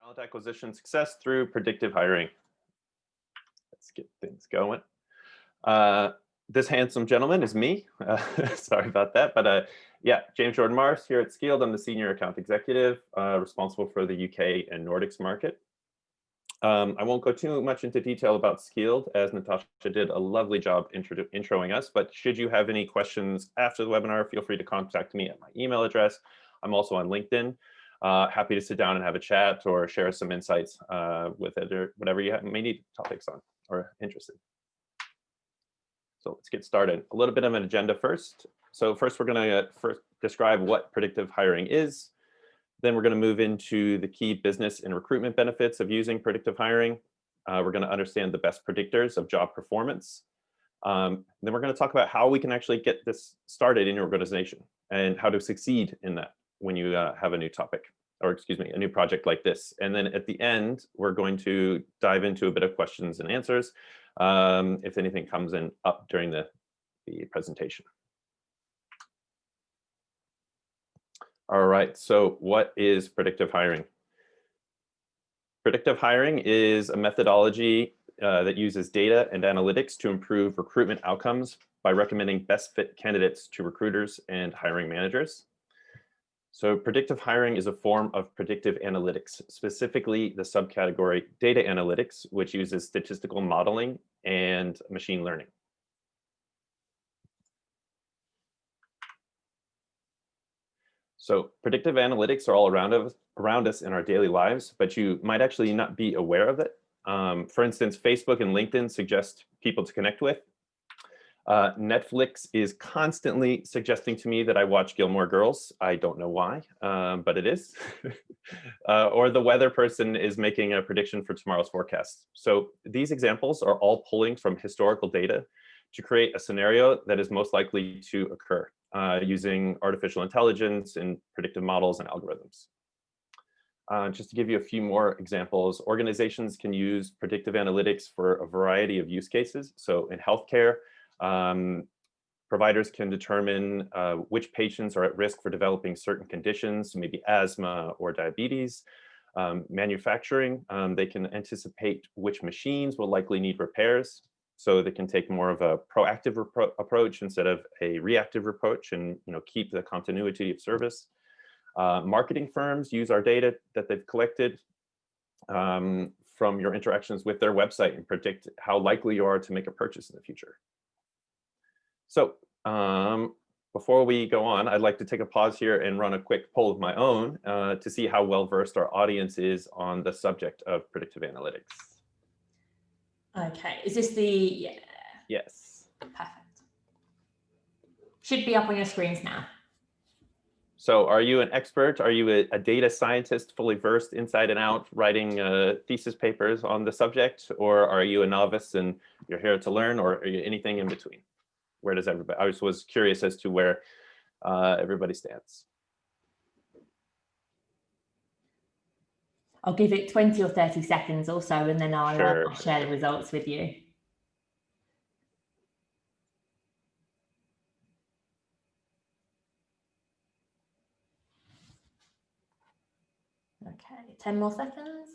Talent acquisition success through predictive hiring. Let's get things going. This handsome gentleman is me. Sorry about that, but yeah, James Jordan Mars here at Skeeled. I'm the senior account executive responsible for the UK and Nordics market. I won't go too much into detail about Skeeled, as Natasha did a lovely job introing us, but should you have any questions after the webinar, feel free to contact me at my email address. I'm also on LinkedIn. Happy to sit down and have a chat or share some insights with it, or whatever you may need topics on or interested. So let's get started. A little bit of an agenda first. So first, we're going to first describe what predictive hiring is. Then we're going to move into the key business and recruitment benefits of using predictive hiring. We're going to understand the best predictors of job performance. Then we're going to talk about how we can actually get this started in your organization and how to succeed in that when you have a new topic, or excuse me, a new project like this. And then at the end, we're going to dive into a bit of questions and answers if anything comes in up during the presentation. All right, so what is predictive hiring? Predictive hiring is a methodology that uses data and analytics to improve recruitment outcomes by recommending best fit candidates to recruiters and hiring managers. So predictive hiring is a form of predictive analytics, specifically the subcategory data analytics, which uses statistical modeling and machine learning. So predictive analytics are all around us in our daily lives, but you might actually not be aware of it. For instance, Facebook and LinkedIn suggest people to connect with. Netflix is constantly suggesting to me that I watch Gilmore Girls. I don't know why, but it is. Or the weather person is making a prediction for tomorrow's forecast. So these examples are all pulling from historical data to create a scenario that is most likely to occur using artificial intelligence and predictive models and algorithms. Just to give you a few more examples, organizations can use predictive analytics for a variety of use cases. So in healthcare, providers can determine which patients are at risk for developing certain conditions, maybe asthma or diabetes. Manufacturing, they can anticipate which machines will likely need repairs, so they can take more of a proactive approach instead of a reactive approach, and keep the continuity of service. Marketing firms use our data that they've collected from your interactions with their website and predict how likely you are to make a purchase in the future. So before we go on, I'd like to take a pause here and run a quick poll of my own to see how well-versed our audience is on the subject of predictive analytics. Okay, is this the, yeah. Yes. Perfect. Should be up on your screens now. So are you an expert? Are you a data scientist fully versed inside and out writing thesis papers on the subject? Or are you a novice and you're here to learn, or are you anything in between? Where does everybody, I was curious as to where everybody stands. I'll give it 20 or 30 seconds or so, and then I'll share the results with you. Okay, 10 more seconds.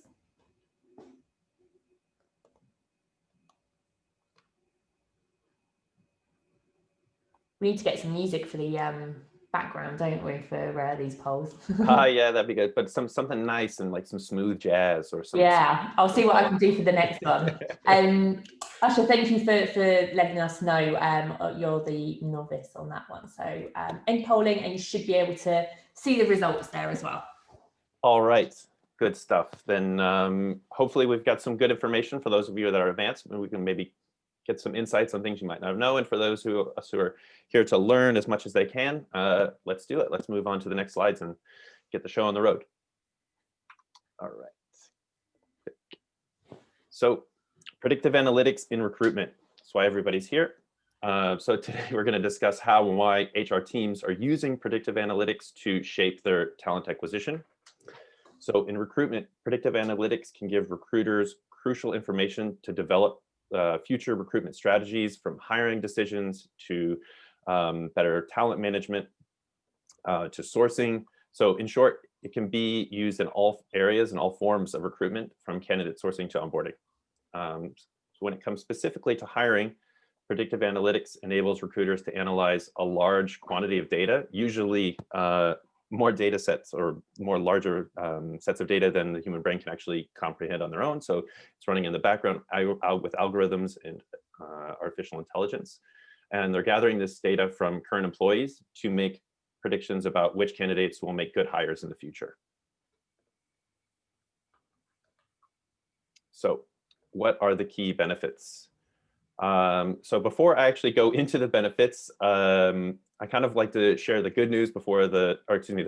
We need to get some music for the background, don't we, for these polls? Yeah, that'd be good. But something nice and like some smooth jazz or something. Yeah, I'll see what I can do for the next one. Asha, thank you for letting us know you're the novice on that one. So end polling, and you should be able to see the results there as well. All right, good stuff. Then hopefully we've got some good information for those of you that are advanced, and we can maybe get some insights on things you might not know. And for those who are here to learn as much as they can, let's do it. Let's move on to the next slides and get the show on the road. All right. So predictive analytics in recruitment. That's why everybody's here. So today we're going to discuss how and why HR teams are using predictive analytics to shape their talent acquisition. So in recruitment, predictive analytics can give recruiters crucial information to develop future recruitment strategies, from hiring decisions to better talent management to sourcing. So in short, It can be used in all areas and all forms of recruitment, from candidate sourcing to onboarding. So when it comes specifically to hiring, predictive analytics enables recruiters to analyze a large quantity of data, usually more data sets or more larger sets of data than the human brain can actually comprehend on their own. So it's running in the background with algorithms and artificial intelligence. And they're gathering this data from current employees to make predictions about which candidates will make good hires in the future. So what are the key benefits? So before I actually go into the benefits, I kind of like to share the good news before the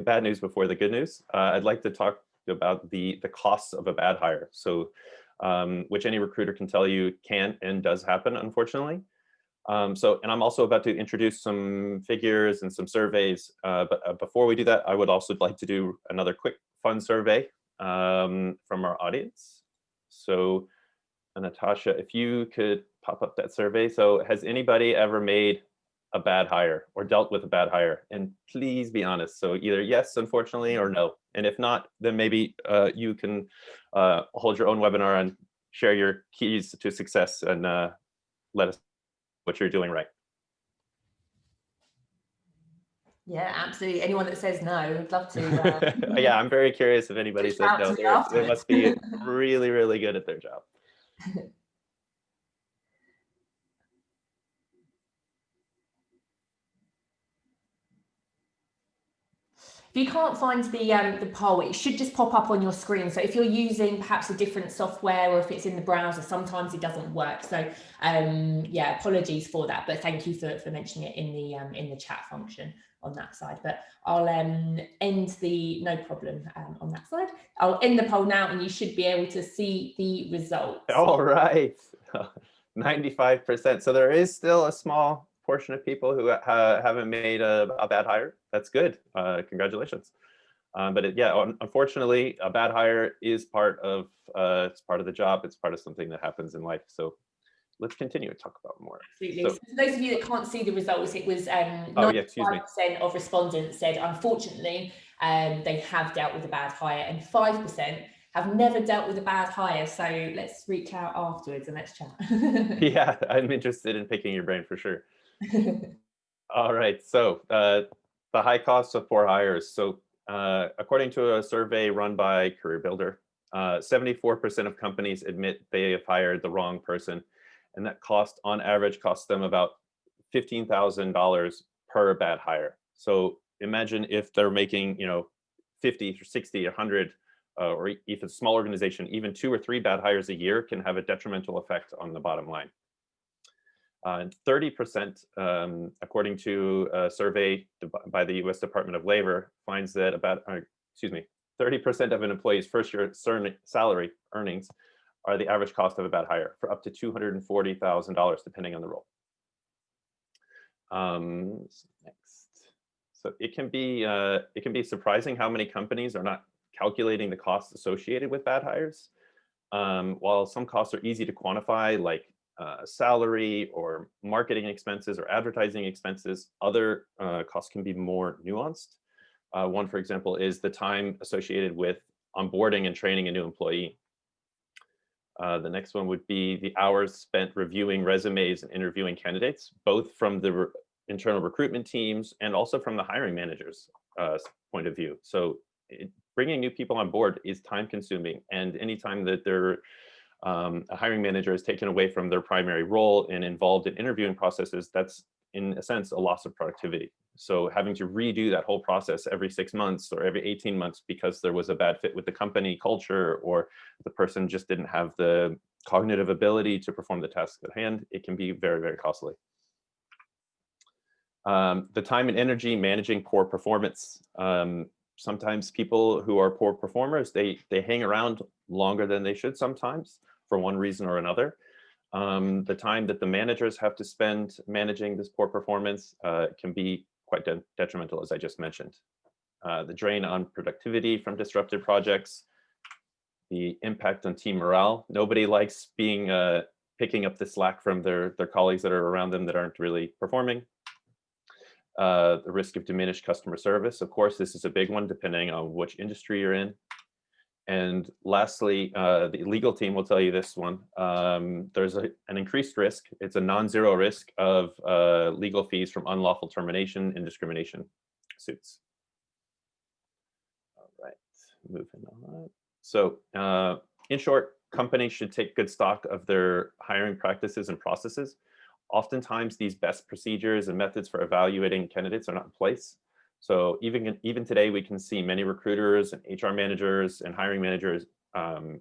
bad news before the good news. I'd like to talk about the costs of a bad hire. So, which any recruiter can tell you can and does happen, unfortunately. And I'm also about to introduce some figures and some surveys. But before we do that, I would also like to do another quick fun survey from our audience. So, Natasha, if you could pop up that survey. So has anybody ever made a bad hire or dealt with a bad hire? And please be honest. So either yes, unfortunately, or no. And if not, then maybe you can hold your own webinar and share your keys to success and let us know what you're doing right. Yeah, absolutely. Anyone that says no, I'd love to. Yeah, I'm very curious if anybody says no. They must be really, really good at their job. If you can't find the poll, it should just pop up on your screen. So if you're using perhaps a different software, or if it's in the browser, sometimes it doesn't work. So yeah, apologies for that, but thank you for mentioning it in the chat function on that side. But I'll end the, no problem on that side. I'll end the poll now, and you should be able to see the results. All right, 95%. So there is still a small portion of people who haven't made a bad hire. That's good. Congratulations. But yeah, unfortunately, a bad hire is part of it's part of the job. It's part of something that happens in life. So let's continue to talk about more. Absolutely. So for those of you that can't see the results, it was 95% of respondents said, unfortunately, they have dealt with a bad hire, and 5% have never dealt with a bad hire. So let's reach out afterwards and let's chat. Yeah, I'm interested in picking your brain for sure. All right, so the high costs of poor hires. So according to a survey run by CareerBuilder, 74% of companies admit they have hired the wrong person, and that on average costs them about $15,000 per bad hire. So imagine if they're making 50 or 60, 100, or if it's a small organization, even 2 or 3 bad hires a year can have a detrimental effect on the bottom line. 30%, according to a survey by the US Department of Labor, finds that 30% of an employee's first year salary earnings are the average cost of a bad hire, for up to $240,000, depending on the role. Next. So it can be surprising how many companies are not calculating the costs associated with bad hires. While some costs are easy to quantify, like salary or marketing expenses or advertising expenses, other costs can be more nuanced. One, for example, is the time associated with onboarding and training a new employee. The next one would be the hours spent reviewing resumes and interviewing candidates, both from the internal recruitment teams and also from the hiring manager's point of view. So bringing new people on board is time consuming, and anytime that they're a hiring manager is taken away from their primary role and involved in interviewing processes, that's in a sense a loss of productivity. So having to redo that whole process every 6 months or every 18 months because there was a bad fit with the company culture, or the person just didn't have the cognitive ability to perform the task at hand, it can be very, very costly. The time and energy managing poor performance. Sometimes people who are poor performers, they hang around longer than they should sometimes, for one reason or another. The time that the managers have to spend managing this poor performance can be quite detrimental, as I just mentioned. The drain on productivity from disrupted projects, the impact on team morale. Nobody likes picking up the slack from their colleagues that are around them that aren't really performing. The risk of diminished customer service. Of course, this is a big one depending on which industry you're in. And lastly, the legal team will tell you this one. There's an increased risk. It's a non-zero risk of legal fees from unlawful termination and discrimination suits. All right, moving on. So in short, companies should take good stock of their hiring practices and processes. Oftentimes, these best procedures and methods for evaluating candidates are not in place. So even today, we can see many recruiters and HR managers and hiring managers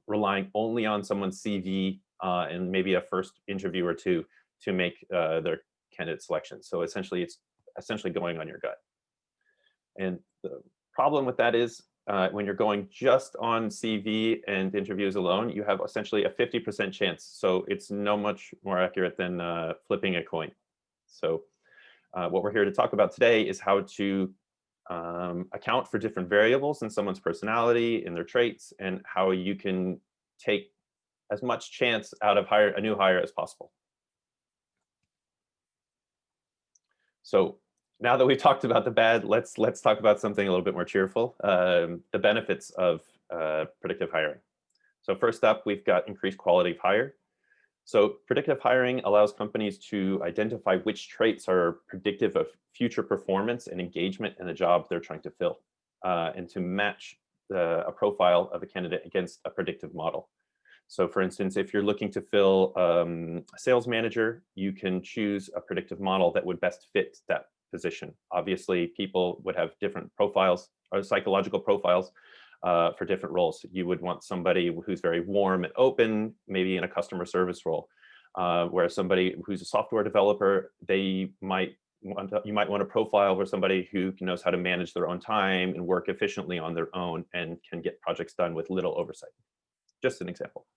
relying only on someone's CV and maybe a first interview or two to make their candidate selection. So essentially, it's essentially going on your gut. And the problem with that is when you're going just on CV and interviews alone, you have essentially a 50% chance. So it's no much more accurate than flipping a coin. So what we're here to talk about today is how to account for different variables in someone's personality, in their traits, and how you can take as much chance out of a new hire as possible. So now that we've talked about the bad, let's talk about something a little bit more cheerful, the benefits of predictive hiring. So first up, we've got increased quality of hire. So predictive hiring allows companies to identify which traits are predictive of future performance and engagement in the job they're trying to fill, and to match a profile of a candidate against a predictive model. So for instance, if you're looking to fill a sales manager, you can choose a predictive model that would best fit that position. Obviously, people would have different profiles or psychological profiles for different roles. You would want somebody who's very warm and open, maybe in a customer service role, whereas somebody who's a software developer, you might want a profile for somebody who knows how to manage their own time and work efficiently on their own and can get projects done with little oversight. Just an example.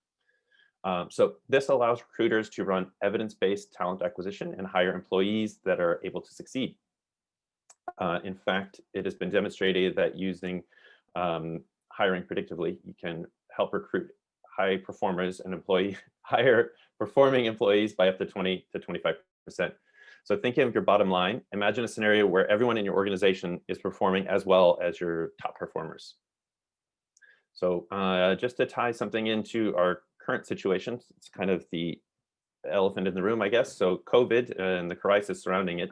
So this allows recruiters to run evidence-based talent acquisition and hire employees that are able to succeed. In fact, it has been demonstrated that using hiring predictively, you can help recruit high performers and higher performing employees by up to 20 to 25%. So think of your bottom line. Imagine a scenario where everyone in your organization is performing as well as your top performers. So just to tie something into our current situation, it's kind of the elephant in the room, I guess. So COVID and the crisis surrounding it,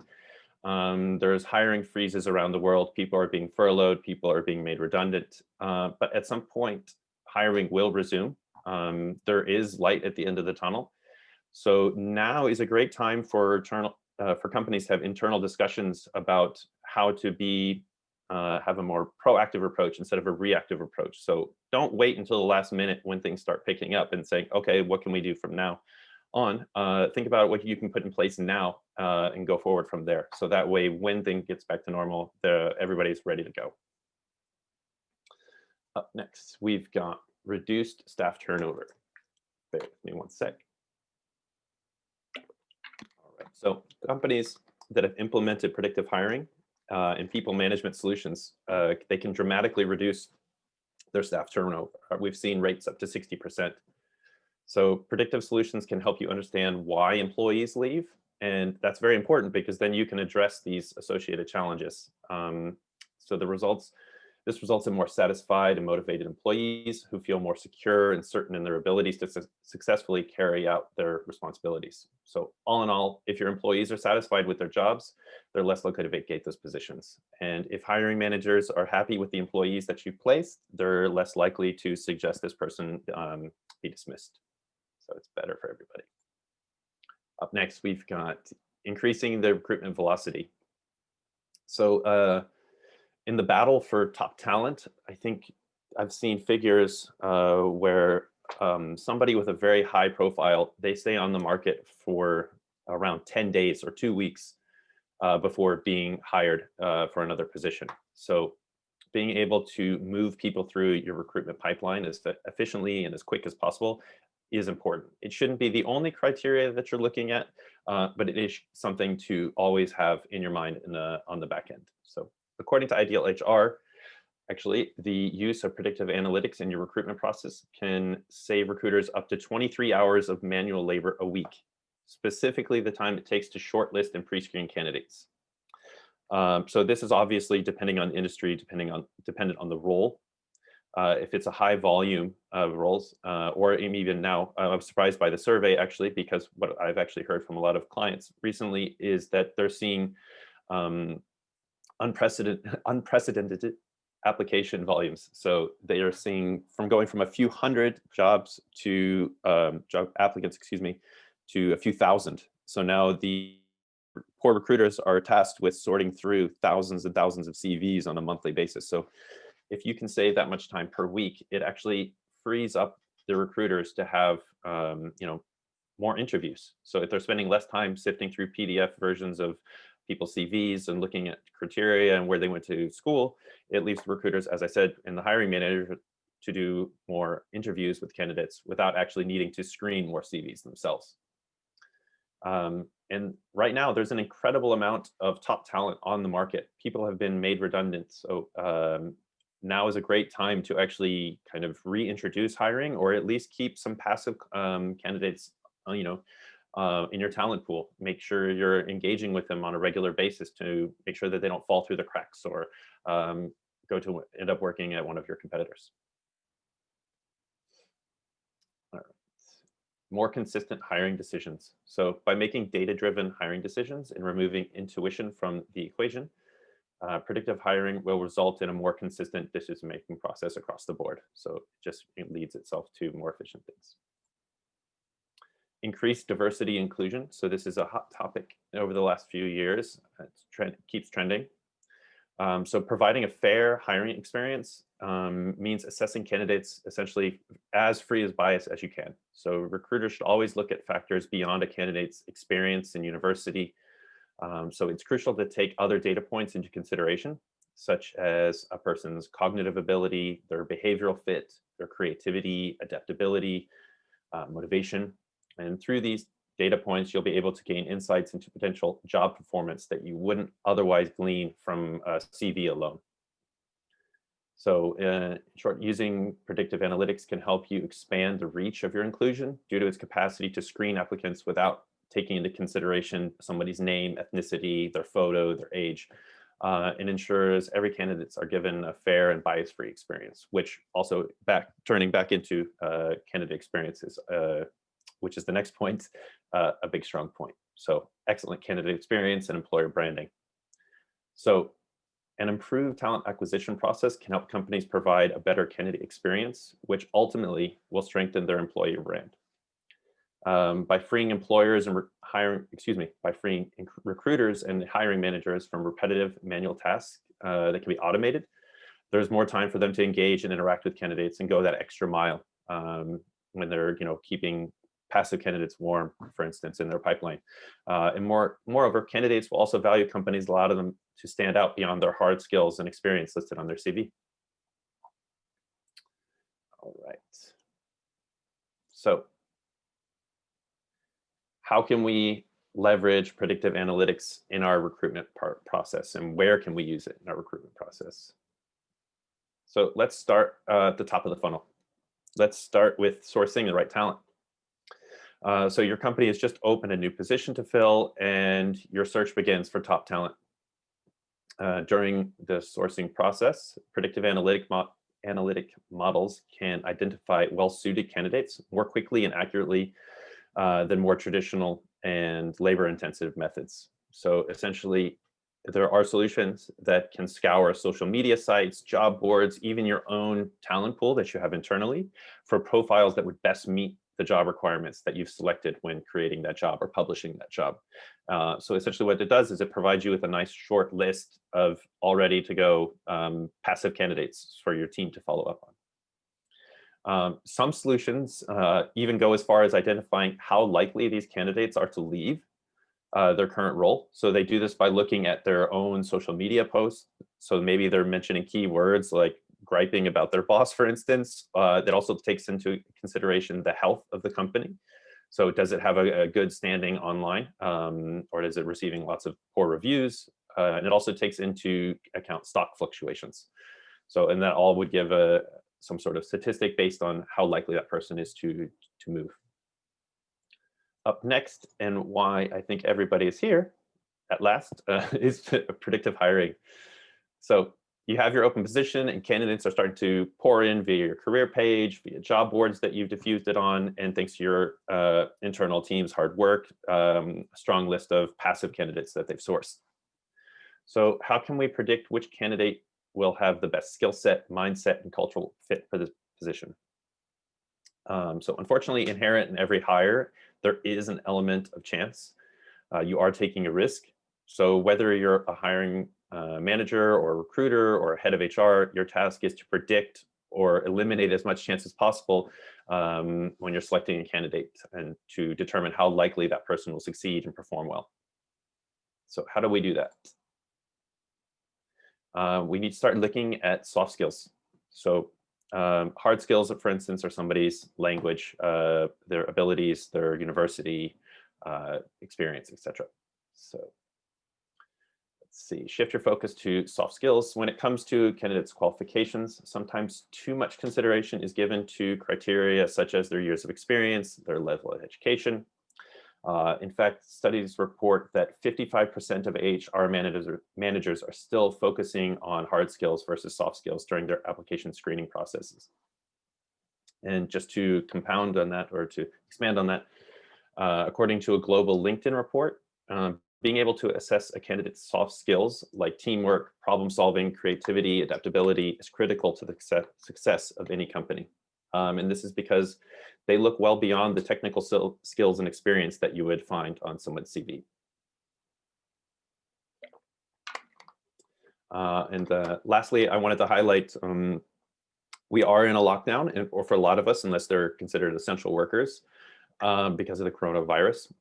there's hiring freezes around the world. People are being furloughed. People are being made redundant. But at some point, hiring will resume. There is light at the end of the tunnel. So now is a great time for companies to have internal discussions about how to have a more proactive approach instead of a reactive approach. So don't wait until the last minute when things start picking up and saying, okay, what can we do from now on? Think about what you can put in place now and go forward from there. So that way, when things gets back to normal, everybody's ready to go. Up next, we've got reduced staff turnover. Bear with me one sec. All right, so companies that have implemented predictive hiring and people management solutions, they can dramatically reduce their staff turnover. We've seen rates up to 60%. So predictive solutions can help you understand why employees leave. And that's very important because then you can address these associated challenges. So this results in more satisfied and motivated employees who feel more secure and certain in their abilities to successfully carry out their responsibilities. So all in all, if your employees are satisfied with their jobs, they're less likely to vacate those positions. And if hiring managers are happy with the employees that you've placed, they're less likely to suggest this person be dismissed. So it's better for everybody. Up next, we've got increasing the recruitment velocity. So in the battle for top talent, I think I've seen figures where somebody with a very high profile, they stay on the market for around 10 days or 2 weeks before being hired for another position. So being able to move people through your recruitment pipeline as efficiently and as quick as possible is important. It shouldn't be the only criteria that you're looking at, but it is something to always have in your mind on the back end. So according to Ideal HR, actually, the use of predictive analytics in your recruitment process can save recruiters up to 23 hours of manual labor a week, specifically the time it takes to shortlist and pre-screen candidates. So this is obviously depending on industry, dependent on the role. If it's a high volume of roles, or even now, I was surprised by the survey actually, because what I've actually heard from a lot of clients recently is that they're seeing unprecedented application volumes. So they are seeing going from a few hundred jobs to job applicants, excuse me, to a few thousand. So now the poor recruiters are tasked with sorting through thousands and thousands of CVs on a monthly basis. So if you can save that much time per week, it actually frees up the recruiters to have more interviews. So if they're spending less time sifting through PDF versions of people's CVs and looking at criteria and where they went to school, it leaves the recruiters, as I said, and the hiring manager to do more interviews with candidates without actually needing to screen more CVs themselves. And right now, there's an incredible amount of top talent on the market. People have been made redundant. So now is a great time to actually kind of reintroduce hiring, or at least keep some passive candidates, in your talent pool. Make sure you're engaging with them on a regular basis to make sure that they don't fall through the cracks or end up working at one of your competitors. All right. More consistent hiring decisions. So by making data-driven hiring decisions and removing intuition from the equation, predictive hiring will result in a more consistent decision-making process across the board. So it leads itself to more efficient things. Increased diversity inclusion. So this is a hot topic over the last few years. Keeps trending. So providing a fair hiring experience means assessing candidates essentially as free of bias as you can. So recruiters should always look at factors beyond a candidate's experience in university. So it's crucial to take other data points into consideration, such as a person's cognitive ability, their behavioral fit, their creativity, adaptability, motivation. And through these data points, you'll be able to gain insights into potential job performance that you wouldn't otherwise glean from a CV alone. So in short, using predictive analytics can help you expand the reach of your inclusion due to its capacity to screen applicants without taking into consideration somebody's name, ethnicity, their photo, their age, and ensures every candidates are given a fair and bias-free experience, which also turning back into candidate experiences, which is the next point, a big strong point. So excellent candidate experience and employer branding. So an improved talent acquisition process can help companies provide a better candidate experience, which ultimately will strengthen their employer brand. By freeing employers and freeing recruiters and hiring managers from repetitive manual tasks that can be automated, there's more time for them to engage and interact with candidates and go that extra mile when they're keeping passive candidates warm, for instance, in their pipeline. And moreover, candidates will also value companies, allow them to stand out beyond their hard skills and experience listed on their CV. All right. So how can we leverage predictive analytics in our recruitment process, and where can we use it in our recruitment process? So let's start at the top of the funnel. Let's start with sourcing the right talent. So your company has just opened a new position to fill, and your search begins for top talent. During the sourcing process, predictive analytic models can identify well-suited candidates more quickly and accurately than more traditional and labor-intensive methods. So essentially, there are solutions that can scour social media sites, job boards, even your own talent pool that you have internally for profiles that would best meet the job requirements that you've selected when creating that job or publishing that job. So essentially what it does is it provides you with a nice short list of all ready to go passive candidates for your team to follow up on. Some solutions even go as far as identifying how likely these candidates are to leave their current role. So they do this by looking at their own social media posts. So maybe they're mentioning keywords like griping about their boss, for instance. That also takes into consideration the health of the company. So does it have a good standing online, or is it receiving lots of poor reviews? And it also takes into account stock fluctuations. So, and that all would give some sort of statistic based on how likely that person is to move. Up next, and why I think everybody is here, at last is predictive hiring. So you have your open position and candidates are starting to pour in via your career page, via job boards that you've diffused it on, and thanks to your internal team's hard work, a strong list of passive candidates that they've sourced. So how can we predict which candidate will have the best skill set, mindset, and cultural fit for this position? So unfortunately, inherent in every hire, there is an element of chance. You are taking a risk. So whether you're a hiring manager or recruiter or head of HR, your task is to predict or eliminate as much chance as possible when you're selecting a candidate and to determine how likely that person will succeed and perform well. So how do we do that? We need to start looking at soft skills. So hard skills, for instance, are somebody's language, their abilities, their university experience, etc. So let's see, shift your focus to soft skills. When it comes to candidates' qualifications, sometimes too much consideration is given to criteria such as their years of experience, their level of education. In fact, studies report that 55% of HR managers are still focusing on hard skills versus soft skills during their application screening processes. And just to compound on that, or to expand on that, according to a global LinkedIn report, being able to assess a candidate's soft skills like teamwork, problem solving, creativity, adaptability is critical to the success of any company. And this is because they look well beyond the technical skills and experience that you would find on someone's CV. Lastly, I wanted to highlight, we are in a lockdown, or for a lot of us, unless they're considered essential workers, because of the coronavirus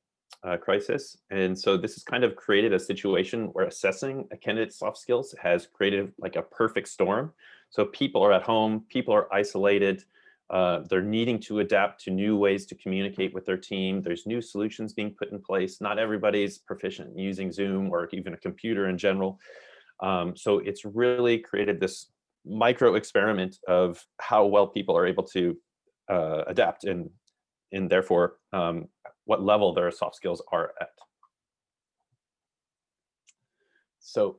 crisis. And so this has kind of created a situation where assessing a candidate's soft skills has created like a perfect storm. So people are at home, people are isolated, they're needing to adapt to new ways to communicate with their team. There's new solutions being put in place. Not everybody's proficient in using Zoom or even a computer in general. So it's really created this micro experiment of how well people are able to adapt and therefore what level their soft skills are at. So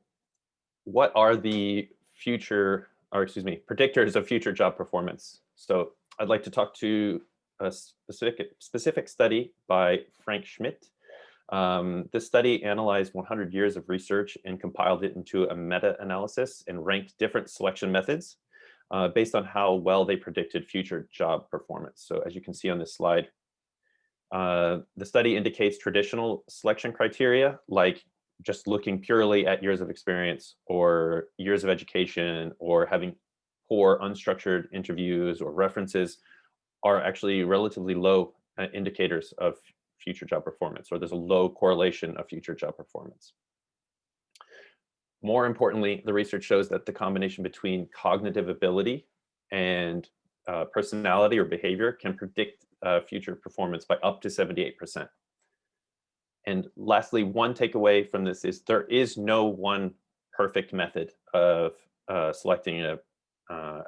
what are the predictors of future job performance? So I'd like to talk to a specific study by Frank Schmidt. This study analyzed 100 years of research and compiled it into a meta-analysis and ranked different selection methods based on how well they predicted future job performance. So as you can see on this slide, the study indicates traditional selection criteria, like just looking purely at years of experience or years of education or having poor unstructured interviews or references, are actually relatively low indicators of future job performance, or there's a low correlation of future job performance. More importantly, the research shows that the combination between cognitive ability and personality or behavior can predict future performance by up to 78%. And lastly, one takeaway from this is there is no one perfect method of selecting a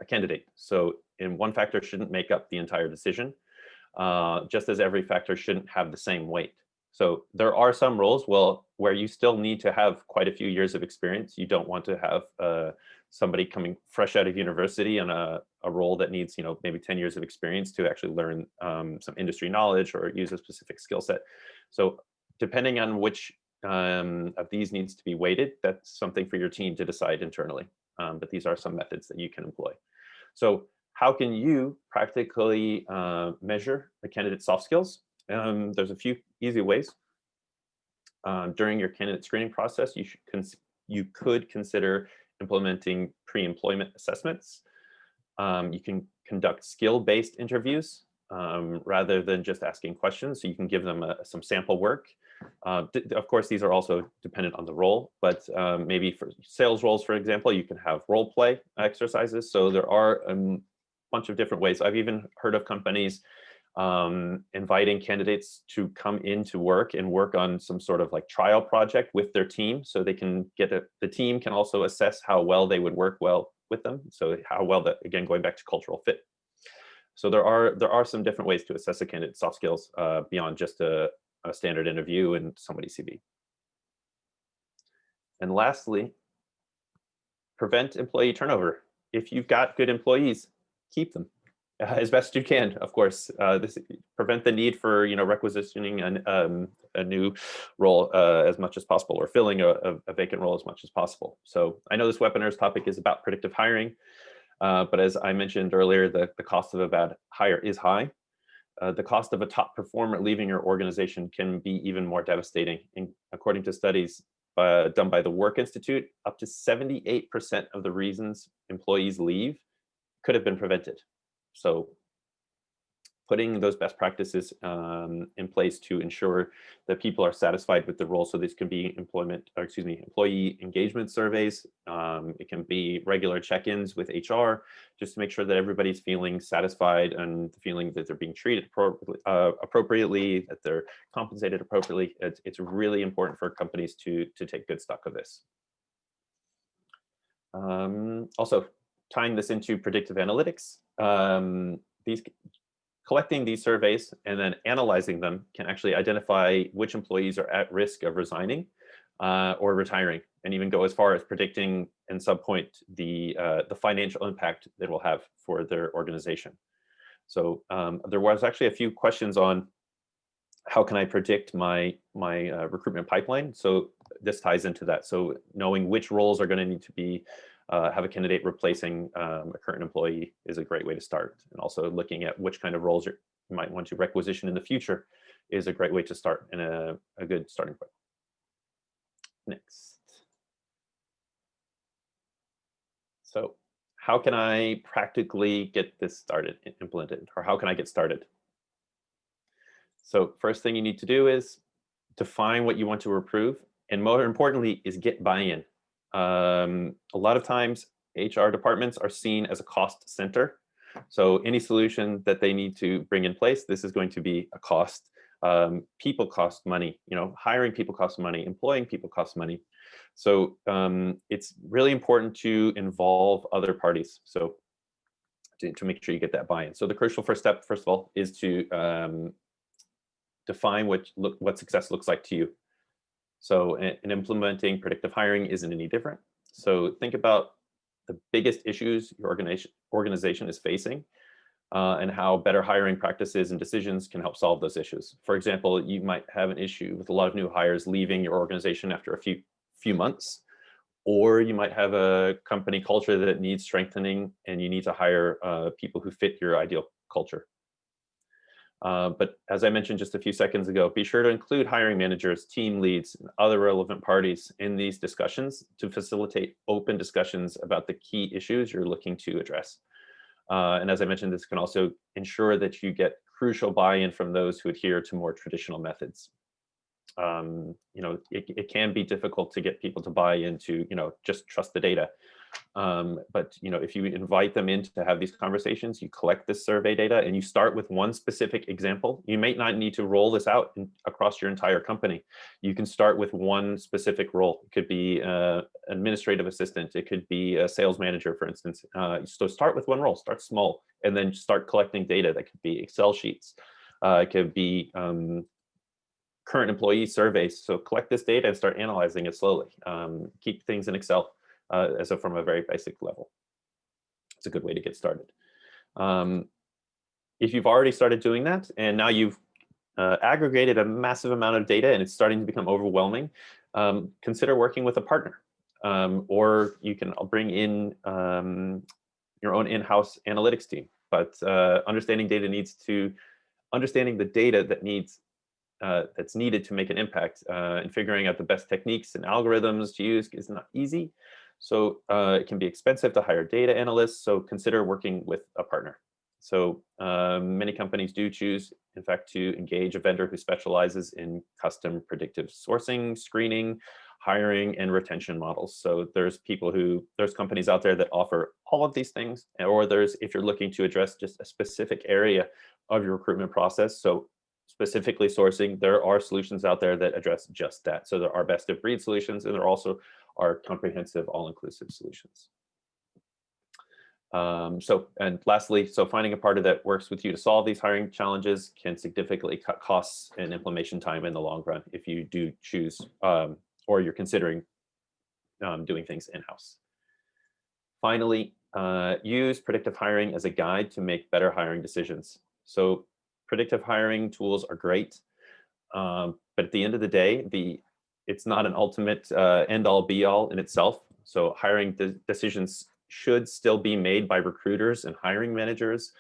candidate. So one factor shouldn't make up the entire decision, just as every factor shouldn't have the same weight. So there are some roles where you still need to have quite a few years of experience. You don't want to have somebody coming fresh out of university in a role that needs, maybe 10 years of experience to actually learn some industry knowledge or use a specific skill set. So depending on which of these needs to be weighted, that's something for your team to decide internally. But these are some methods that you can employ. So how can you practically measure a candidate's soft skills? There's a few easy ways. During your candidate screening process, you could consider implementing pre-employment assessments. You can conduct skill-based interviews rather than just asking questions. So you can give them some sample work. Of course, these are also dependent on the role, but maybe for sales roles, for example, you can have role play exercises. So there are a bunch of different ways. I've even heard of companies inviting candidates to come into work and work on some sort of like trial project with their team, so they can the team can also assess how well they would work well with them. So how well that, again, going back to cultural fit. So there are some different ways to assess a candidate's soft skills beyond just a standard interview and somebody's CV. And lastly, prevent employee turnover. If you've got good employees, keep them as best you can. Of course, this prevent the need for requisitioning a new role as much as possible, or filling a vacant role as much as possible. So I know this webinar's topic is about predictive hiring, but as I mentioned earlier, the cost of a bad hire is high. The cost of a top performer leaving your organization can be even more devastating. According to studies done by the Work Institute, up to 78% of the reasons employees leave could have been prevented. So putting those best practices in place to ensure that people are satisfied with the role. So this can be employee engagement surveys. It can be regular check-ins with HR, just to make sure that everybody's feeling satisfied and feeling that they're being treated appropriately, that they're compensated appropriately. It's really important for companies to take good stock of this. Also, tying this into predictive analytics, collecting these surveys and then analyzing them can actually identify which employees are at risk of resigning or retiring, and even go as far as predicting, in some point, the financial impact that it will have for their organization. So there was actually a few questions on how can I predict my recruitment pipeline. So this ties into that. So knowing which roles are going to need to be have a candidate replacing a current employee is a great way to start. And also looking at which kind of roles you might want to requisition in the future is a great way to start, and a good starting point. Next. So how can I practically get this started, implemented, or how can I get started? So first thing you need to do is define what you want to improve, and more importantly is get buy-in. A lot of times HR departments are seen as a cost center. So any solution that they need to bring in place, this is going to be a cost. People cost money, hiring people costs money, employing people costs money. So it's really important to involve other parties. So to make sure you get that buy-in. So the crucial first step, first of all, is to define what success looks like to you. So in implementing predictive hiring isn't any different. So think about the biggest issues your organization is facing, and how better hiring practices and decisions can help solve those issues. For example, you might have an issue with a lot of new hires leaving your organization after a few months, or you might have a company culture that needs strengthening, and you need to hire people who fit your ideal culture. But as I mentioned just a few seconds ago, be sure to include hiring managers, team leads, and other relevant parties in these discussions to facilitate open discussions about the key issues you're looking to address. And as I mentioned, this can also ensure that you get crucial buy-in from those who adhere to more traditional methods. It can be difficult to get people to buy into, just trust the data. But if you invite them in to have these conversations, you collect this survey data and you start with one specific example. You may not need to roll this out across your entire company. You can start with one specific role. It could be administrative assistant. It could be a sales manager, for instance. So start with one role, start small, and then start collecting data. That could be Excel sheets. It could be current employee surveys. So collect this data and start analyzing it slowly. Keep things in Excel from a very basic level. It's a good way to get started. If you've already started doing that, and now you've aggregated a massive amount of data and it's starting to become overwhelming, consider working with a partner. Or you can bring in your own in-house analytics team. But understanding the data that's needed to make an impact, and figuring out the best techniques and algorithms to use is not easy. So it can be expensive to hire data analysts. So consider working with a partner. So many companies do choose, in fact, to engage a vendor who specializes in custom predictive sourcing, screening, hiring, and retention models. So there's companies out there that offer all of these things, or if you're looking to address just a specific area of your recruitment process. So specifically sourcing, there are solutions out there that address just that. So there are best of breed solutions, and there also are comprehensive, all-inclusive solutions. And lastly, finding a partner that works with you to solve these hiring challenges can significantly cut costs and implementation time in the long run if you do choose, or you're considering doing things in-house. Finally, use predictive hiring as a guide to make better hiring decisions. So predictive hiring tools are great, but at the end of the day, it's not an ultimate end-all be-all in itself. So hiring decisions should still be made by recruiters and hiring managers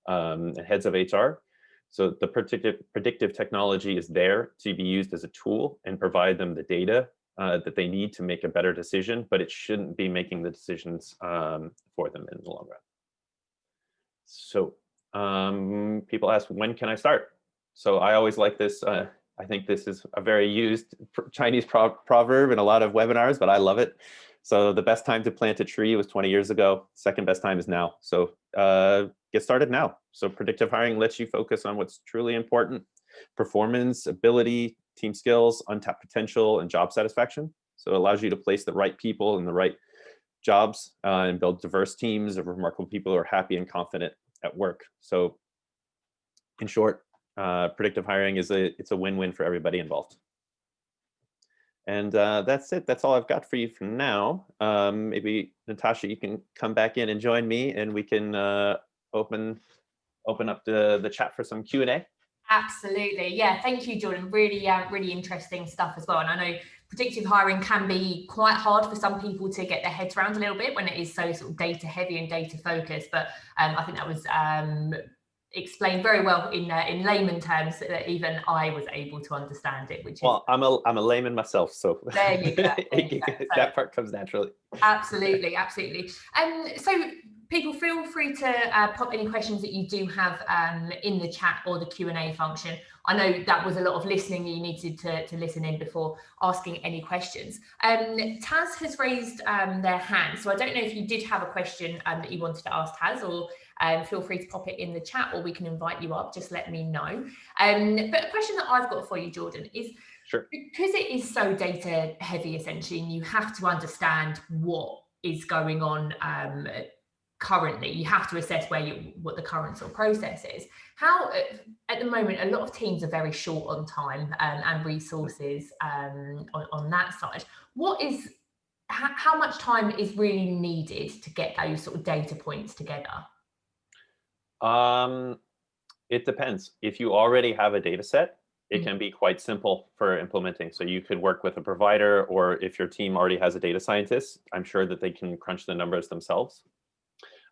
and heads of HR. So the predictive technology is there to be used as a tool and provide them the data that they need to make a better decision, but it shouldn't be making the decisions for them in the long run. So people ask, when can I start? So I always like this. I think this is a very used Chinese proverb in a lot of webinars, but I love it. So the best time to plant a tree was 20 years ago. Second best time is now. So get started now. So predictive hiring lets you focus on what's truly important: performance, ability, team skills, untapped potential, and job satisfaction. So it allows you to place the right people in the right jobs and build diverse teams of remarkable people who are happy and confident at work. So in short, predictive hiring it's a win-win for everybody involved. And that's it. That's all I've got for you for now. Maybe Natasha, you can come back in and join me, and we can open up the chat for some Q&A. Absolutely. Yeah, thank you, Jordan. Really, really interesting stuff as well. And I know predictive hiring can be quite hard for some people to get their heads around a little bit when it is so sort of data heavy and data focused. But I think that was explained very well in layman terms that even I was able to understand it. Which well, I'm a layman myself, so there you go. That part comes naturally. Absolutely, absolutely. So people, feel free to pop any questions that you do have in the chat or the Q&A function. I know that was a lot of listening you needed to listen in before asking any questions. Taz has raised their hand, so I don't know if you did have a question that you wanted to ask Taz, or feel free to pop it in the chat, or we can invite you up. Just let me know. But a question that I've got for you, Jordan, is sure, because it is so data heavy essentially, and you have to understand what is going on currently, you have to assess what the current sort of process is. How at the moment a lot of teams are very short on time and resources on that side. How much time is really needed to get those sort of data points together? It depends. If you already have a data set, it can be quite simple for implementing. So you could work with a provider, or if your team already has a data scientist, I'm sure that they can crunch the numbers themselves.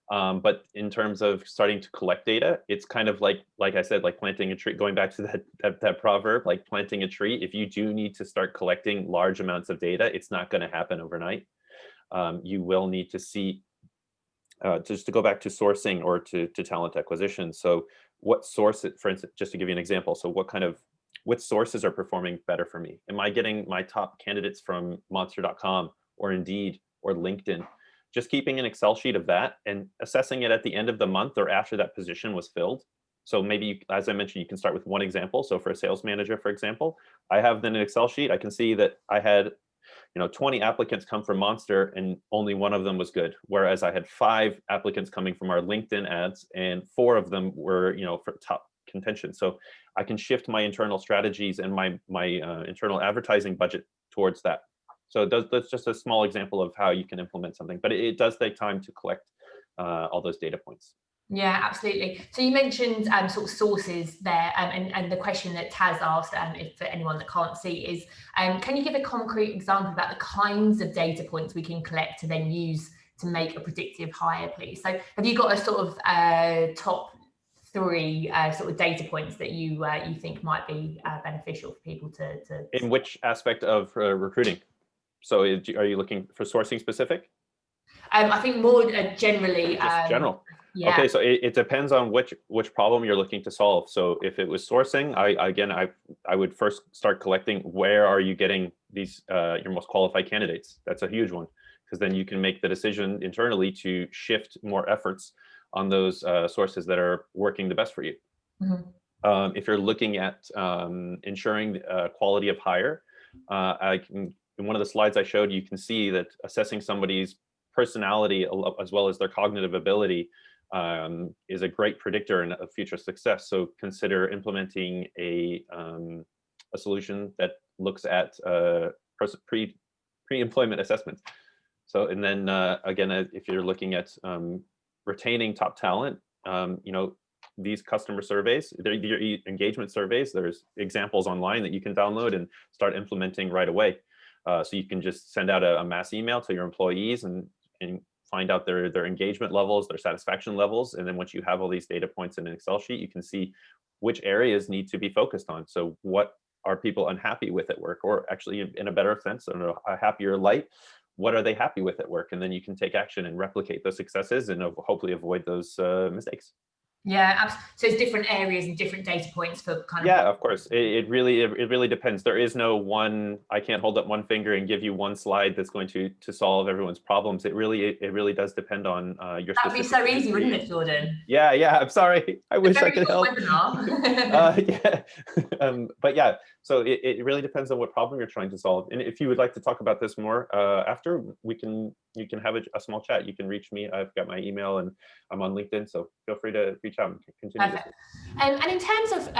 But in terms of starting to collect data, it's kind of like I said, like planting a tree, going back to that proverb, like planting a tree. If you do need to start collecting large amounts of data, it's not going to happen overnight. You will need to see, just to go back to sourcing or to talent acquisition. So what source, for instance, just to give you an example, so what sources are performing better for me? Am I getting my top candidates from monster.com or Indeed or LinkedIn? Just keeping an Excel sheet of that and assessing it at the end of the month or after that position was filled. So maybe, as I mentioned, you can start with one example. So for a sales manager, for example, I have then an Excel sheet. I can see that I had 20 applicants come from Monster and only one of them was good. Whereas I had 5 applicants coming from our LinkedIn ads and 4 of them were, for top contention. So I can shift my internal strategies and my internal advertising budget towards that. So that's just a small example of how you can implement something, but it does take time to collect all those data points. Yeah, absolutely. So you mentioned sort of sources there, and the question that Taz asked, if for anyone that can't see, is can you give a concrete example about the kinds of data points we can collect to then use to make a predictive hire, please? So have you got a sort of top 3 sort of data points that you think might be beneficial for people to? In which aspect of recruiting? So are you looking for sourcing specific? I think more generally. Just general. Yeah. Okay, so it depends on which problem you're looking to solve. So if it was sourcing, I would first start collecting where are you getting these your most qualified candidates. That's a huge one, because then you can make the decision internally to shift more efforts on those sources that are working the best for you. Mm-hmm. If you're looking at ensuring quality of hire, in one of the slides I showed, you can see that assessing somebody's personality as well as their cognitive ability is a great predictor of future success. So consider implementing a solution that looks at pre-employment assessments. So, and then again, if you're looking at retaining top talent, these customer surveys, they're your engagement surveys. There's examples online that you can download and start implementing right away. So you can just send out a mass email to your employees and find out their engagement levels, their satisfaction levels. And then once you have all these data points in an Excel sheet, you can see which areas need to be focused on. So what are people unhappy with at work? Or actually, in a better sense, I don't know, a happier light, what are they happy with at work? And then you can take action and replicate those successes and hopefully avoid those mistakes. Yeah, so it's different areas and different data points for kind of. Yeah, of course. It really depends. There is no one. I can't hold up one finger and give you one slide that's going to solve everyone's problems. It really does depend on your. That would be so easy, wouldn't it, Jordan? Yeah. I'm sorry. I wish I could help. Webinar. But yeah, so it really depends on what problem you're trying to solve. And if you would like to talk about this more after, you can have a small chat. You can reach me. I've got my email and I'm on LinkedIn, so feel free to reach out and continue. Perfect. And in terms of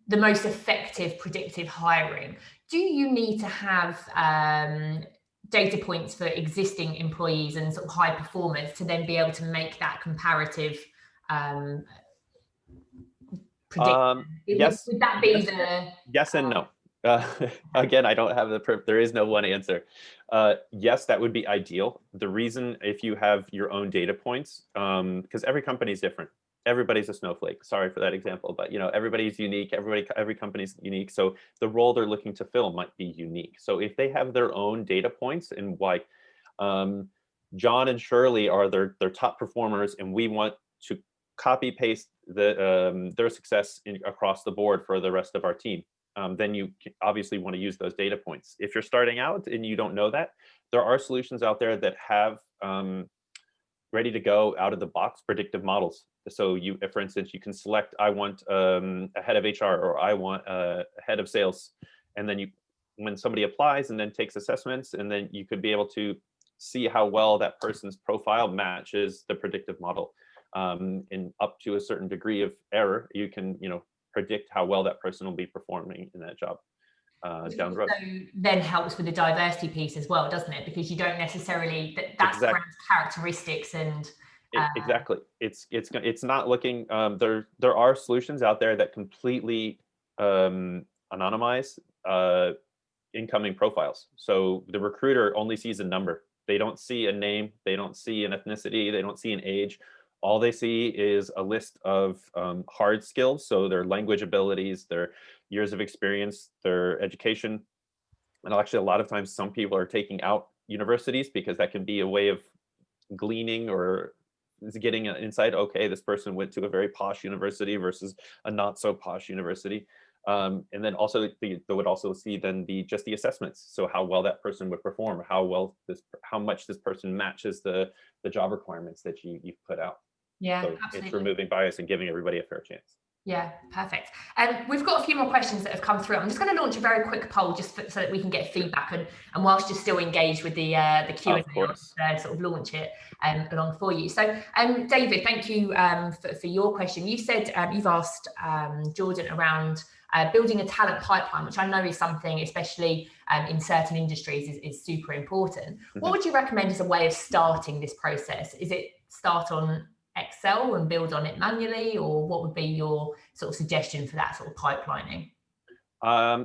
the most effective predictive hiring, do you need to have data points for existing employees and sort of high performers to then be able to make that comparative prediction? Yes. Would that be yes and no. Again, I don't have there is no one answer. Yes, that would be ideal. The reason, if you have your own data points, because every company is different. Everybody's a snowflake. Sorry for that example, but everybody's unique. Every company's unique. So the role they're looking to fill might be unique. So if they have their own data points and like John and Shirley are their top performers, and we want to copy paste their success across the board for the rest of our team. Then you obviously want to use those data points. If you're starting out and you don't know that, there are solutions out there that have ready to go out of the box predictive models. So for instance, you can select, I want a head of HR, or I want a head of sales. And then when somebody applies and then takes assessments, and then you could be able to see how well that person's profile matches the predictive model. And up to a certain degree of error, you can, predict how well that person will be performing in that job down the road. So then helps with the diversity piece as well, doesn't it? Because you don't necessarily, that's exactly. Brand characteristics and exactly. It's not looking. There are solutions out there that completely anonymize incoming profiles. So the recruiter only sees a number. They don't see a name. They don't see an ethnicity. They don't see an age. All they see is a list of hard skills, so their language abilities, their years of experience, their education. And actually, a lot of times, some people are taking out universities because that can be a way of gleaning or getting an insight. Okay, this person went to a very posh university versus a not so posh university. And then also they would also see then just the assessments. So how well that person would perform, how much this person matches the job requirements that you've put out. Yeah, so absolutely. It's removing bias and giving everybody a fair chance. Yeah, perfect. And we've got a few more questions that have come through. I'm just going to launch a very quick poll just so that we can get feedback, and whilst you're still engaged with the Q&A, I'll sort of launch it along for you. So, David, thank you for your question. You said you've asked Jordan around building a talent pipeline, which I know is something, especially in certain industries, is super important. Mm-hmm. What would you recommend as a way of starting this process? Is it start on Excel and build on it manually, or what would be your sort of suggestion for that sort of pipelining?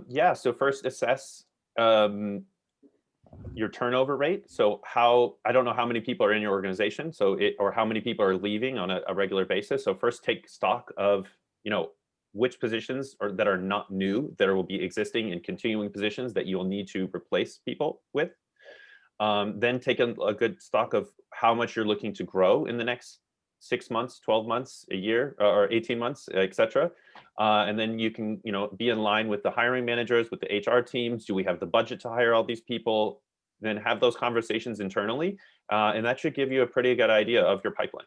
Yeah, so first assess your turnover rate. So I don't know how many people are in your organization, or how many people are leaving on a regular basis. So first take stock of, which positions that are not new, that will be existing and continuing positions that you'll need to replace people with. Then take a good stock of how much you're looking to grow in the next 6 months, 12 months, a year, or 18 months, etc. And then you can, be in line with the hiring managers, with the HR teams. Do we have the budget to hire all these people? Then have those conversations internally. And that should give you a pretty good idea of your pipeline.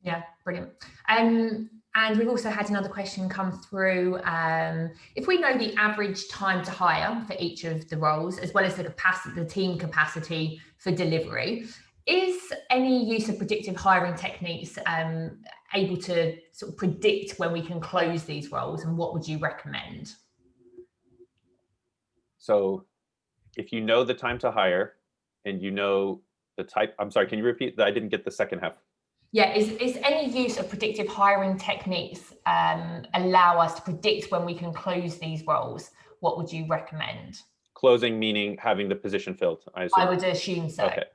Yeah, brilliant. And we've also had another question come through. If we know the average time to hire for each of the roles, as well as the team capacity for delivery, is any use of predictive hiring techniques able to sort of predict when we can close these roles, and what would you recommend? So if you know the time to hire, and you know the type. I'm sorry, can you repeat that? I didn't get the second half. Yeah, is any use of predictive hiring techniques allow us to predict when we can close these roles? What would you recommend? Closing meaning having the position filled, I assume. I would assume so. Okay.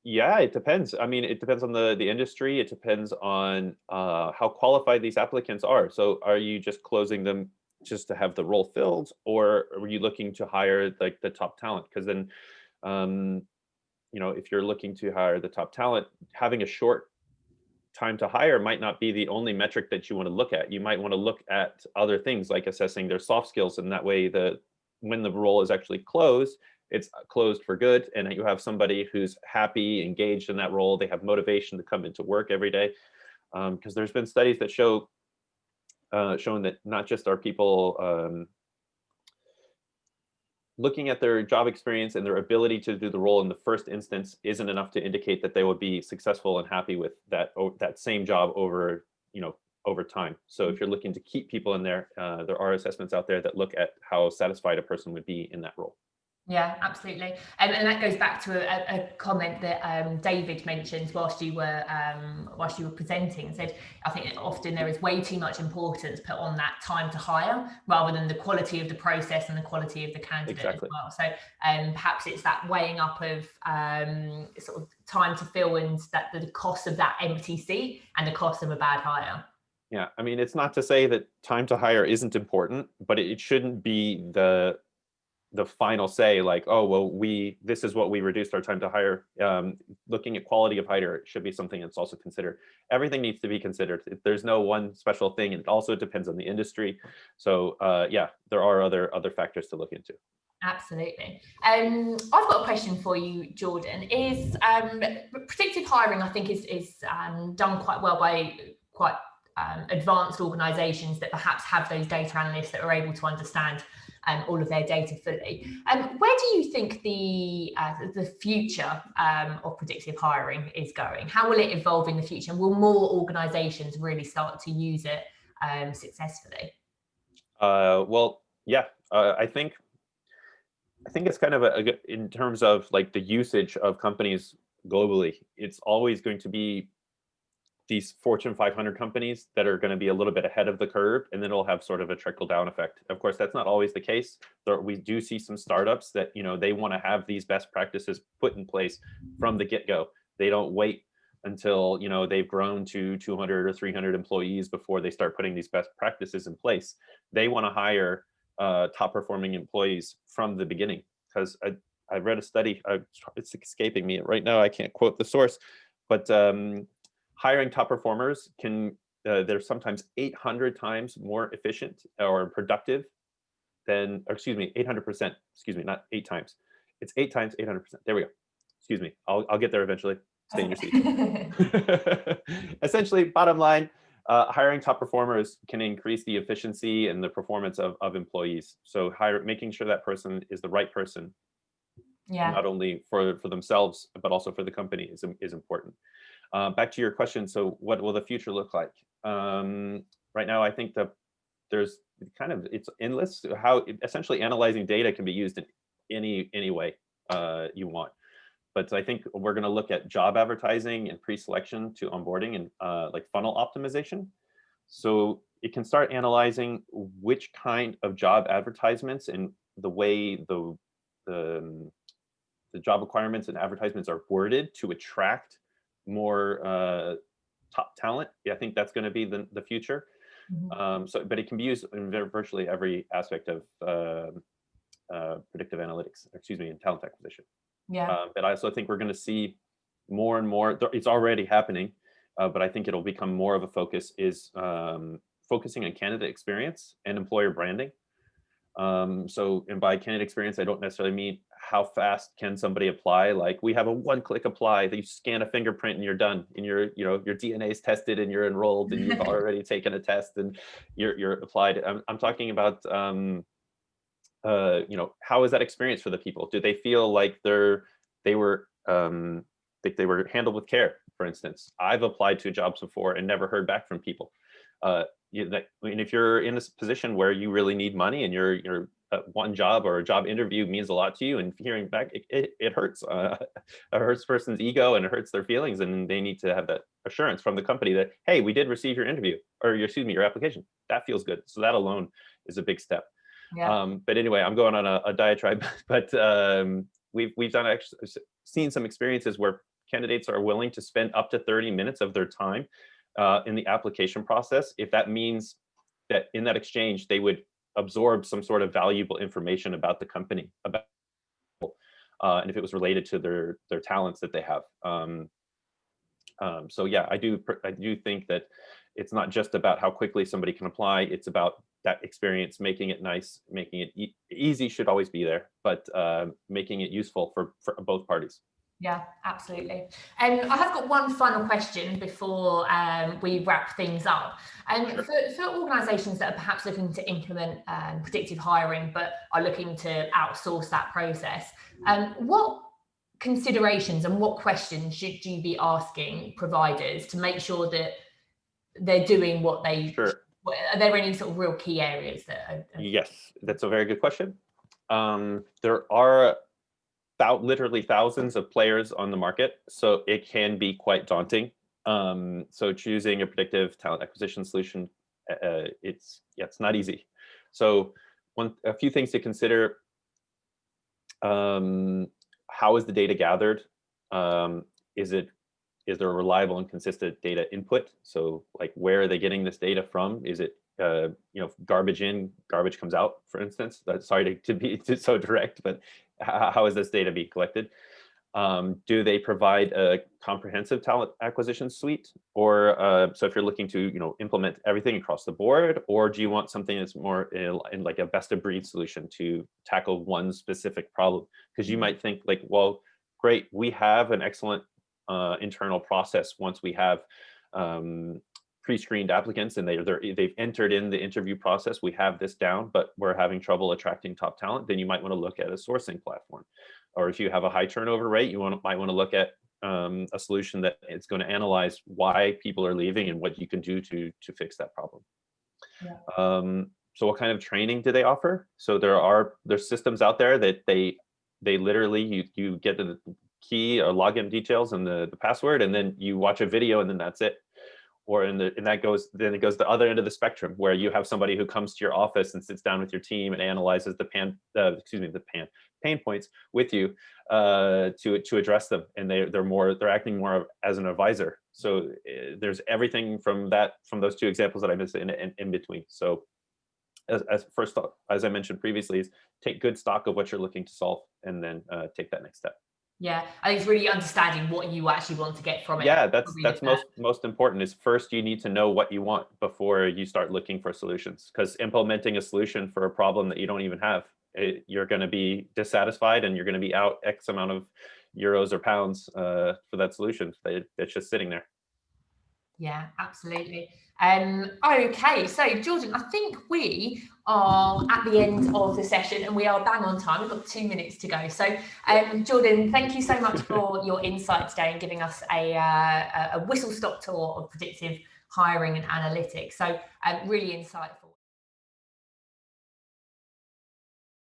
Yeah, it depends. I mean, it depends on the industry. It depends on how qualified these applicants are. So are you just closing them just to have the role filled, or are you looking to hire like the top talent? Because then, if you're looking to hire the top talent, having a short time to hire might not be the only metric that you want to look at. You might want to look at other things like assessing their soft skills, and that way when the role is actually closed, it's closed for good, and you have somebody who's happy, engaged in that role. They have motivation to come into work every day. Because there's been studies that shown that not just are people looking at their job experience and their ability to do the role in the first instance isn't enough to indicate that they would be successful and happy with that same job over time. So if you're looking to keep people in there, there are assessments out there that look at how satisfied a person would be in that role. Yeah, absolutely. And that goes back to a comment that David mentioned whilst you were presenting, and said, I think often there is way too much importance put on that time to hire rather than the quality of the process and the quality of the candidate Exactly. as well. So perhaps it's that weighing up of sort of time to fill and that the cost of that empty seat and the cost of a bad hire. Yeah, I mean, it's not to say that time to hire isn't important, but it shouldn't be the final say, like, oh, well, this is what we reduced our time to hire. Looking at quality of hire should be something that's also considered. Everything needs to be considered. There's no one special thing. It also depends on the industry. So yeah, there are other factors to look into. Absolutely. I've got a question for you, Jordan. Is predictive hiring, I think, is done quite well by quite advanced organisations that perhaps have those data analysts that are able to understand all of their data fully. Where do you think the future of predictive hiring is going? How will it evolve in the future? And will more organisations really start to use it successfully? Well, yeah, I think it's kind of in terms of like the usage of companies globally, it's always going to be these Fortune 500 companies that are going to be a little bit ahead of the curve, and then it'll have sort of a trickle down effect. Of course, that's not always the case. We do see some startups that, they want to have these best practices put in place from the get-go. They don't wait until, they've grown to 200 or 300 employees before they start putting these best practices in place. They want to hire top performing employees from the beginning, because I read a study, it's escaping me right now, I can't quote the source, but hiring top performers they're sometimes 800 times more efficient or productive than, or excuse me, 800%, excuse me, not 8 times. It's 8 times 800%. There we go. Excuse me. I'll get there eventually. Stay in your seat. Essentially, bottom line, hiring top performers can increase the efficiency and the performance of employees. So making sure that person is the right person, yeah, not only for themselves, but also for the company is important. Back to your question. So what will the future look like? Right now, I think that it's endless. How essentially analyzing data can be used in any way you want. But I think we're going to look at job advertising and pre-selection to onboarding and like funnel optimization. So it can start analyzing which kind of job advertisements and the way the job requirements and advertisements are worded to attract more top talent. Yeah, I think that's going to be the future. Mm-hmm. But it can be used in virtually every aspect of predictive analytics, and talent acquisition. Yeah. But I also think we're going to see more and more. It's already happening, but I think it'll become more of a focus is focusing on candidate experience and employer branding. And by candidate experience, I don't necessarily mean how fast can somebody apply. Like we have a one-click apply that you scan a fingerprint and you're done, and your DNA is tested and you're enrolled and you've already taken a test and you're applied. I'm talking about how is that experience for the people? Do they feel like they were handled with care? For instance, I've applied to jobs before and never heard back from people. And if you're in this position where you really need money and you're one job or a job interview means a lot to you, and hearing back, it hurts. It hurts a person's ego and it hurts their feelings, and they need to have that assurance from the company that, hey, we did receive your interview, or excuse me, your application. That feels good. So that alone is a big step. Yeah. But anyway, I'm going on a diatribe, but we've done actually seen some experiences where candidates are willing to spend up to 30 minutes of their time in the application process, if that means that in that exchange they would absorb some sort of valuable information about the company, about and if it was related to their talents that they have. So yeah, I do think that it's not just about how quickly somebody can apply. It's about that experience, making it nice, making it easy should always be there, but making it useful for both parties. Yeah, absolutely. And I have got one final question before we wrap things up. Sure. For organisations that are perhaps looking to implement predictive hiring, but are looking to outsource that process, what considerations and what questions should you be asking providers to make sure that they're doing what they? Sure. Are there any sort of real key areas that are... Yes, that's a very good question. There are literally thousands of players on the market, so it can be quite daunting. So choosing a predictive talent acquisition solution, it's not easy. So a few things to consider. How is the data gathered? Is there a reliable and consistent data input? So like, where are they getting this data from? Is it garbage in, garbage comes out, for instance? Sorry to be so direct, but how is this data being collected? Do they provide a comprehensive talent acquisition suite? Or so if you're looking to implement everything across the board, or do you want something that's more in like a best of breed solution to tackle one specific problem? Because you might think like, well, great, we have an excellent internal process once we have pre-screened applicants and they've entered in the interview process. We have this down, but we're having trouble attracting top talent. Then you might want to look at a sourcing platform. Or if you have a high turnover rate, you might want to look at a solution that it's going to analyze why people are leaving and what you can do to fix that problem. Yeah. So what kind of training do they offer? So there's systems out there that they literally, you get the key or login details and the password, and then you watch a video and then that's it. Or then it goes the other end of the spectrum, where you have somebody who comes to your office and sits down with your team and analyzes the pain points with you to address them, and they're acting more as an advisor. So there's everything from those two examples that I mentioned in between. So as I mentioned previously, is take good stock of what you're looking to solve, and then take that next step. Yeah, I think it's really understanding what you actually want to get from it. Yeah, that's most important. Is first you need to know what you want before you start looking for solutions. Because implementing a solution for a problem that you don't even have, you're going to be dissatisfied, and you're going to be out X amount of euros or pounds for that solution. It's just sitting there. Yeah, absolutely. Okay, so Jordan, I think we are at the end of the session and we are bang on time. We've got 2 minutes to go. So Jordan, thank you so much for your insight today and giving us a whistle-stop tour of predictive hiring and analytics. So really insightful.